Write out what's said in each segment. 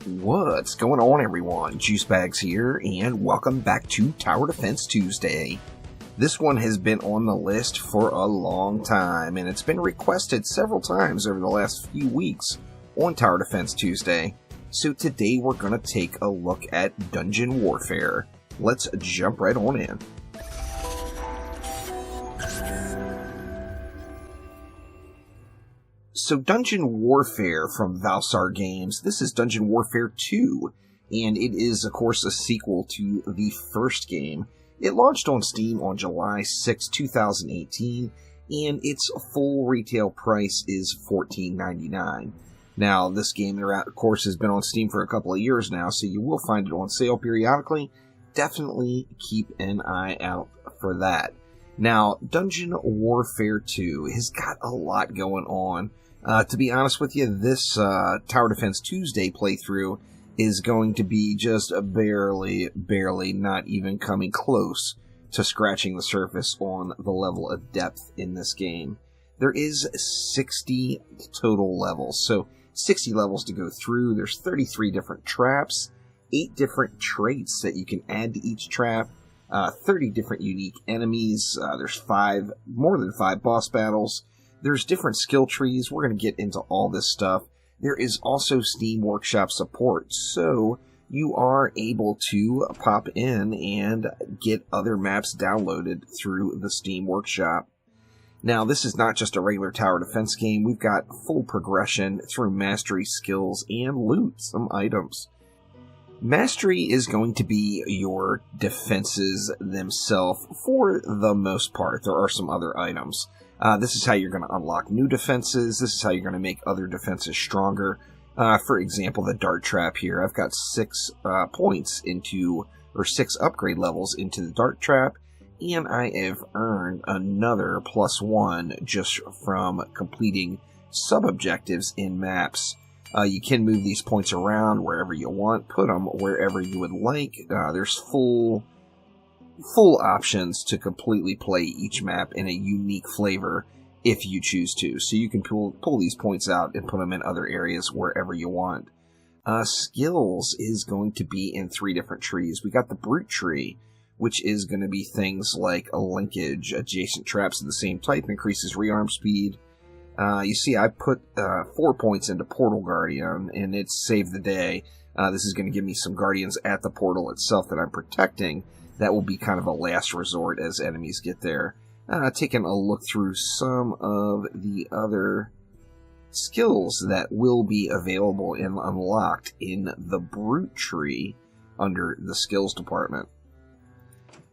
What's going on, everyone? Juicebags here, and welcome back to Tower Defense Tuesday. This one has been on the list for a long time, and it's been requested several times over the last few weeks on Tower Defense Tuesday. So today we're going to take a look at Dungeon Warfrare. Let's jump right on in. So Dungeon Warfrare from Valsar Games, this is Dungeon Warfare 2, and it is, of course, a sequel to the first game. It launched on Steam on July 6, 2018, and its full retail price is $14.99. Now, this game, of course, has been on Steam for a couple of years now, so you will find it on sale periodically. Definitely keep an eye out for that. Now, Dungeon Warfare 2 has got a lot going on. To be honest with you, this Tower Defense Tuesday playthrough is going to be just barely not even coming close to scratching the surface on the level of depth in this game. There is 60 total levels, so 60 levels to go through. There's 33 different traps, 8 different traits that you can add to each trap, 30 different unique enemies, there's more than 5 boss battles. There's different skill trees. We're going to get into all this stuff. There is also Steam Workshop support, so you are able to pop in and get other maps downloaded through the Steam Workshop. Now, this is not just a regular tower defense game. We've got full progression through mastery skills and loot, some items. Mastery is going to be your defenses themselves for the most part. There are some other items. This is how you're going to unlock new defenses. This is how you're going to make other defenses stronger. For example, the dart trap here. I've got 6 6 upgrade levels into the dart trap, and I have earned another +1 just from completing sub-objectives in maps. You can move these points around wherever you want, put them wherever you would like. There's full options to completely play each map in a unique flavor if you choose to. So you can pull these points out and put them in other areas wherever you want. Skills is going to be in 3 different trees. We got the brute tree, which is going to be things like a linkage, adjacent traps of the same type, increases rearm speed. You see, I put 4 points into Portal Guardian, and it's saved the day. This is going to give me some guardians at the portal itself that I'm protecting. That will be kind of a last resort as enemies get there. Taking a look through some of the other skills that will be available and unlocked in the brute tree under the skills department.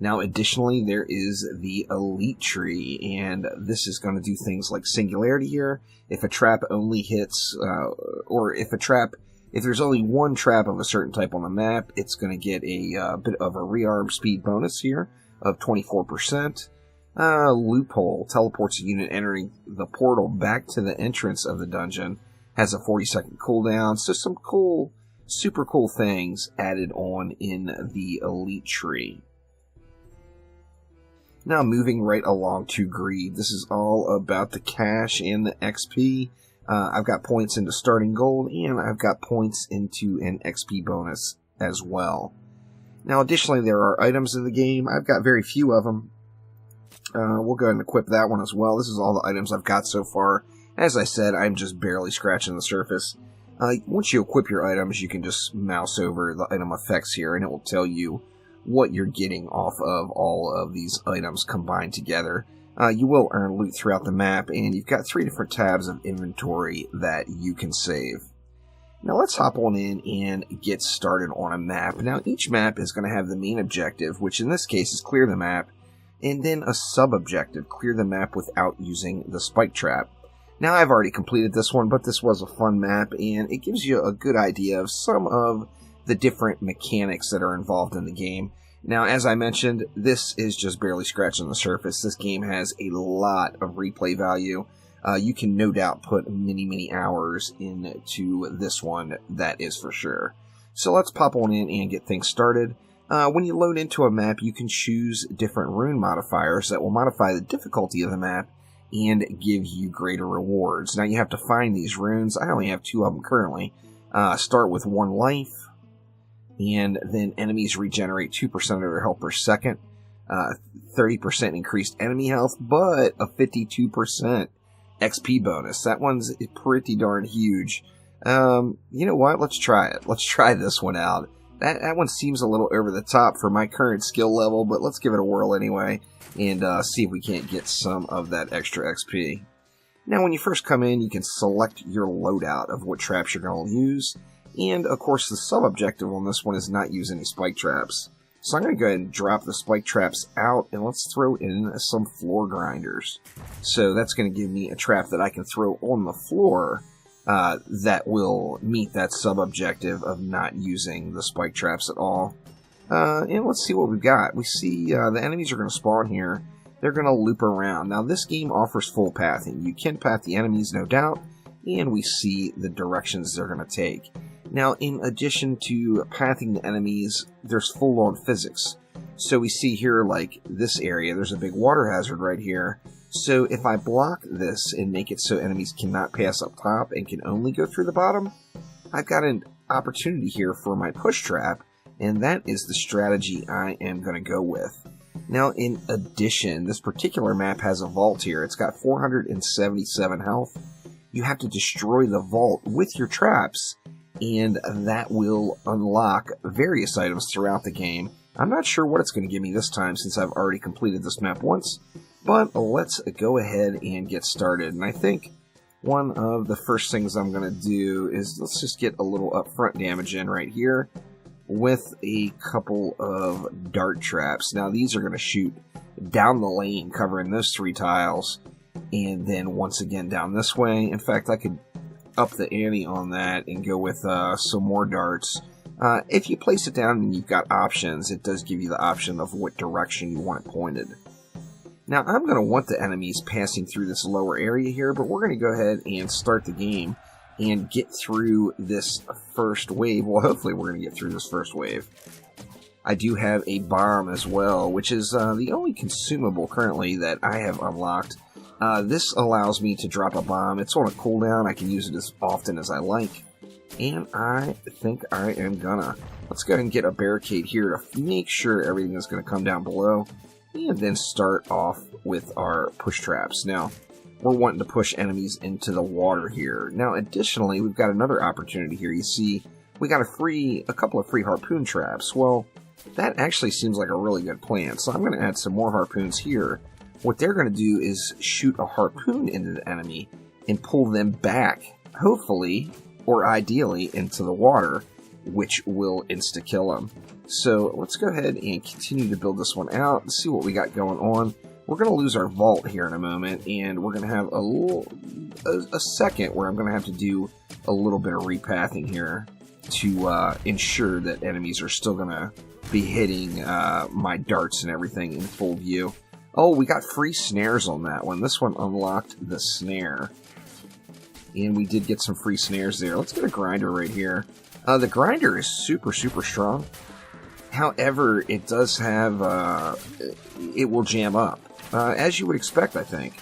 Now, additionally, there is the elite tree, and this is going to do things like singularity here. If a trap only hits, if there's only one trap of a certain type on the map, it's going to get a bit of a rearm speed bonus here of 24%. Loophole teleports a unit entering the portal back to the entrance of the dungeon. Has a 40-second cooldown, so some super cool things added on in the elite tree. Now moving right along to greed. This is all about the cash and the XP. I've got points into starting gold, and I've got points into an XP bonus as well. Now, additionally, there are items in the game. I've got very few of them. We'll go ahead and equip that one as well. This is all the items I've got so far. As I said, I'm just barely scratching the surface. Once you equip your items, you can just mouse over the item effects here, and it will tell you what you're getting off of all of these items combined together. You will earn loot throughout the map, and you've got 3 different tabs of inventory that you can save. Now let's hop on in and get started on a map. Now each map is going to have the main objective, which in this case is clear the map, and then a sub-objective, clear the map without using the spike trap. Now I've already completed this one, but this was a fun map, and it gives you a good idea of some of the different mechanics that are involved in the game. Now, as I mentioned, this is just barely scratching the surface. This game has a lot of replay value. You can no doubt put many hours into this one, that is for sure. So let's pop on in and get things started. When you load into a map, you can choose different rune modifiers that will modify the difficulty of the map and give you greater rewards. Now, you have to find these runes. I only have 2 of them currently. Start with 1 life, and then enemies regenerate 2% of their health per second. 30% increased enemy health, but a 52% XP bonus. That one's pretty darn huge. You know what? Let's try it. Let's try this one out. That one seems a little over the top for my current skill level, but let's give it a whirl anyway, and see if we can't get some of that extra XP. Now, when you first come in, you can select your loadout of what traps you're going to use, and of course the sub-objective on this one is not use any spike traps. So I'm going to go ahead and drop the spike traps out, and let's throw in some floor grinders. So that's going to give me a trap that I can throw on the floor that will meet that sub-objective of not using the spike traps at all. And let's see what we've got. We see the enemies are going to spawn here. They're going to loop around. Now, this game offers full pathing. You can path the enemies, no doubt, and we see the directions they're going to take. Now, in addition to pathing the enemies, there's full-on physics. So we see here, like, this area, there's a big water hazard right here. So if I block this and make it so enemies cannot pass up top and can only go through the bottom, I've got an opportunity here for my push trap, and that is the strategy I am going to go with. Now, in addition, this particular map has a vault here. It's got 477 health. You have to destroy the vault with your traps, and that will unlock various items throughout the game. I'm not sure what it's going to give me this time since I've already completed this map once, but let's go ahead and get started. And I think one of the first things I'm going to do is let's just get a little upfront damage in right here with a couple of dart traps. Now these are going to shoot down the lane covering those 3 tiles, and then once again down this way. In fact, I could up the ante on that and go with some more darts. If you place it down and you've got options, it does give you the option of what direction you want it pointed. Now, I'm going to want the enemies passing through this lower area here, but we're going to go ahead and start the game and get through this first wave. Well, hopefully we're going to get through this first wave. I do have a bomb as well, which is the only consumable currently that I have unlocked. This allows me to drop a bomb. It's on a cooldown. I can use it as often as I like. And I think I am gonna. Let's go ahead and get a barricade here to make sure everything is going to come down below. And then start off with our push traps. Now, we're wanting to push enemies into the water here. Now, additionally, we've got another opportunity here. You see, we got a couple of free harpoon traps. Well, that actually seems like a really good plan. So I'm going to add some more harpoons here. What they're going to do is shoot a harpoon into the enemy and pull them back, hopefully, or ideally, into the water, which will insta-kill them. So let's go ahead and continue to build this one out and see what we got going on. We're going to lose our vault here in a moment, and we're going to have a second where I'm going to have to do a little bit of repathing here to ensure that enemies are still going to be hitting my darts and everything in full view. Oh, we got free snares on that one. This one unlocked the snare. And we did get some free snares there. Let's get a grinder right here. The grinder is super, super strong. However, it does have, it will jam up. As you would expect, I think.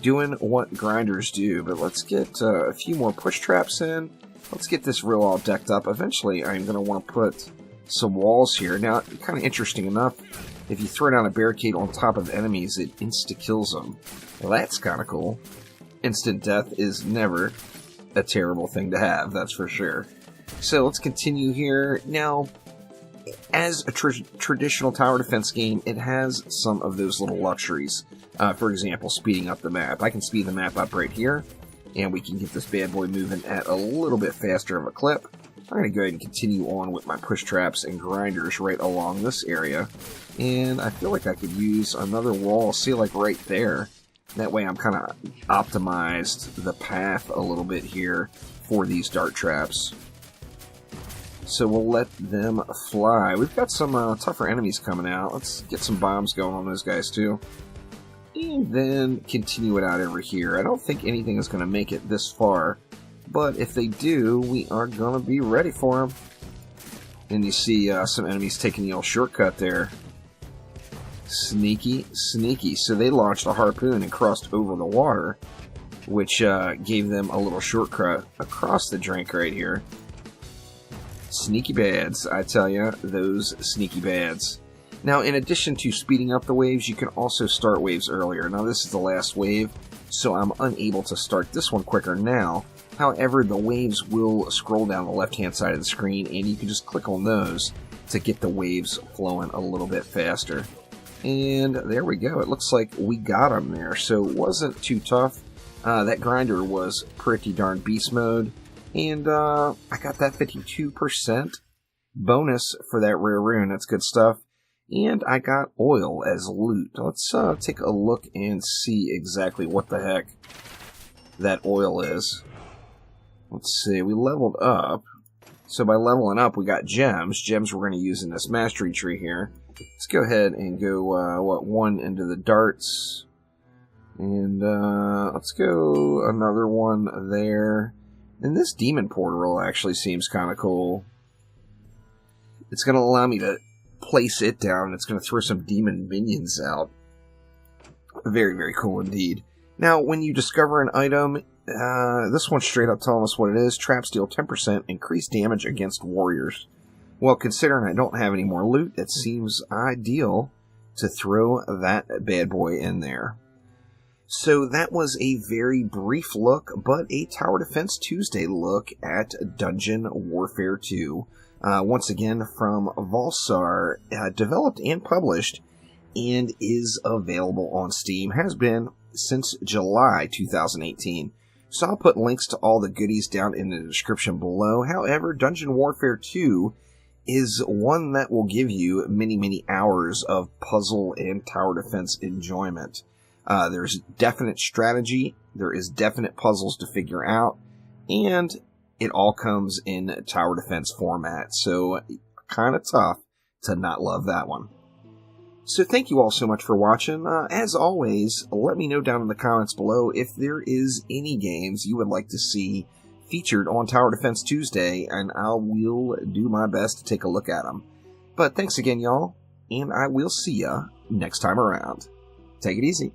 Doing what grinders do. But let's get a few more push traps in. Let's get this real all decked up. Eventually, I'm going to want to put some walls here. Now, kind of interesting enough, if you throw down a barricade on top of enemies, it insta-kills them. Well, that's kind of cool. Instant death is never a terrible thing to have, that's for sure. So let's continue here. Now, as a traditional tower defense game, it has some of those little luxuries. For example, speeding up the map. I can speed the map up right here, and we can get this bad boy moving at a little bit faster of a clip. I'm going to go ahead and continue on with my push traps and grinders right along this area. And I feel like I could use another wall, see, like right there. That way I'm kind of optimized the path a little bit here for these dart traps. So we'll let them fly. We've got some tougher enemies coming out. Let's get some bombs going on those guys too. And then continue it out over here. I don't think anything is going to make it this far. But if they do, we are going to be ready for them. And you see some enemies taking the old shortcut there. Sneaky, sneaky. So they launched a harpoon and crossed over the water. which gave them a little shortcut across the drink right here. Sneaky bads, I tell ya, those sneaky bads. Now, in addition to speeding up the waves, you can also start waves earlier. Now, this is the last wave, so I'm unable to start this one quicker now. However, the waves will scroll down the left-hand side of the screen, and you can just click on those to get the waves flowing a little bit faster. And there we go. It looks like we got them there, so it wasn't too tough. That grinder was pretty darn beast mode, and I got that 52% bonus for that rare rune. That's good stuff. And I got oil as loot. Let's take a look and see exactly what the heck that oil is. Let's see, we leveled up. So by leveling up, we got gems. Gems we're going to use in this mastery tree here. Let's go ahead and go, one into the darts. And let's go another one there. And this demon portal actually seems kind of cool. It's going to allow me to place it down. It's going to throw some demon minions out. Very, very cool indeed. Now, when you discover an item, this one's straight up telling us what it is. Traps deal 10% increased damage against warriors. Well, considering I don't have any more loot, it seems ideal to throw that bad boy in there. So that was a very brief look, but a Tower Defense Tuesday look at Dungeon Warfare 2. Once again, from Valsar, developed and published, and is available on Steam. Has been since July 2018. So I'll put links to all the goodies down in the description below. However, Dungeon Warfare 2 is one that will give you many, many hours of puzzle and tower defense enjoyment. There's definite strategy, there is definite puzzles to figure out, and it all comes in tower defense format, so kind of tough to not love that one. So thank you all so much for watching. As always, let me know down in the comments below if there is any games you would like to see featured on Tower Defense Tuesday, and I will do my best to take a look at them. But thanks again, y'all, and I will see ya next time around. Take it easy.